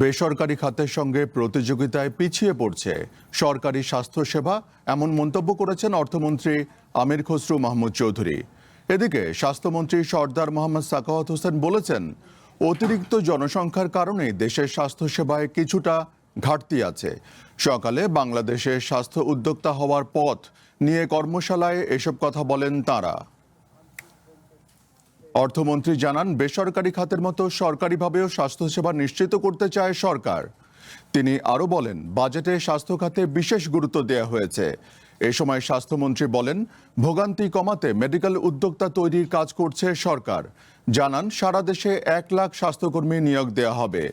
বেসরকারি খাতের সঙ্গে প্রতিযোগিতায় পিছিয়ে পড়ছে সরকারি স্বাস্থ্যসেবা, এমন মন্তব্য করেছেন অর্থমন্ত্রী আমির খসরু মাহমুদ চৌধুরী। এদিকে স্বাস্থ্যমন্ত্রী সরদার মোহাম্মদ সাখাওয়াত হোসেন বলেছেন, অতিরিক্ত জনসংখ্যার কারণে দেশের স্বাস্থ্যসেবায় কিছুটা ঘাটতি আছে। সকালে বাংলাদেশে স্বাস্থ্য উদ্যোক্তা হওয়ার পথ নিয়ে কর্মশালায় এসব কথা বলেন তাঁরা। অর্থমন্ত্রী জানান, বেসরকারি খাতের মতো সরকারিভাবেও স্বাস্থ্যসেবা নিশ্চিত করতে চায় সরকার। তিনি আরও বলেন, বাজেটে স্বাস্থ্য খাতে বিশেষ গুরুত্ব দেওয়া হয়েছে। এ সময় স্বাস্থ্যমন্ত্রী বলেন, ভোগান্তি কমাতে মেডিকেল উদ্যোক্তা তৈরির কাজ করছে সরকার। জানান, সারা দেশে 1 লাখ স্বাস্থ্যকর্মী নিয়োগ দেওয়া হবে।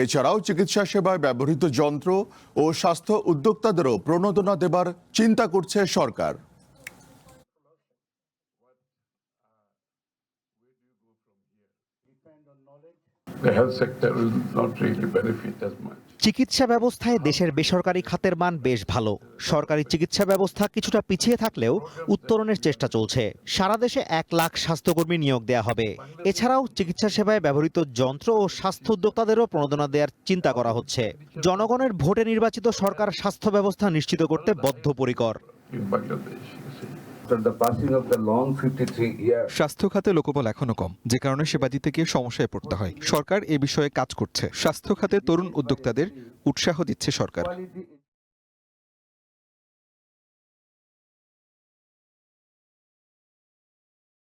এছাড়াও চিকিৎসা সেবায় ব্যবহৃত যন্ত্র ও স্বাস্থ্য উদ্যোক্তাদেরও প্রণোদনা দেবার চিন্তা করছে সরকার। The health sector will not really benefit as much. চিকিৎসা ব্যবস্থায় দেশের বেসরকারি খাতের মান বেশ ভালো। সরকারি চিকিৎসা ব্যবস্থা কিছুটা পিছিয়ে থাকলেও উত্তরণের চেষ্টা চলছে। সারা দেশে 1 লাখ স্বাস্থ্যকর্মী নিয়োগ দেওয়া হবে। এছাড়াও চিকিৎসা সেবায় ব্যবহৃত যন্ত্র ও স্বাস্থ্য উদ্যোক্তাদেরও প্রণোদনা দেওয়ার চিন্তা করা হচ্ছে। জনগণের ভোটে নির্বাচিত সরকার স্বাস্থ্য ব্যবস্থা নিশ্চিত করতে বদ্ধপরিকর। In Bangladesh, you see. স্বাস্থ্য খাতে লোকবল এখনো কম, যে কারণে সেবা দিতে গিয়ে সমস্যায় পড়তে হয়। সরকার এ বিষয়ে কাজ করছে। স্বাস্থ্য খাতে তরুণ উদ্যোক্তাদের উৎসাহ দিচ্ছে সরকার।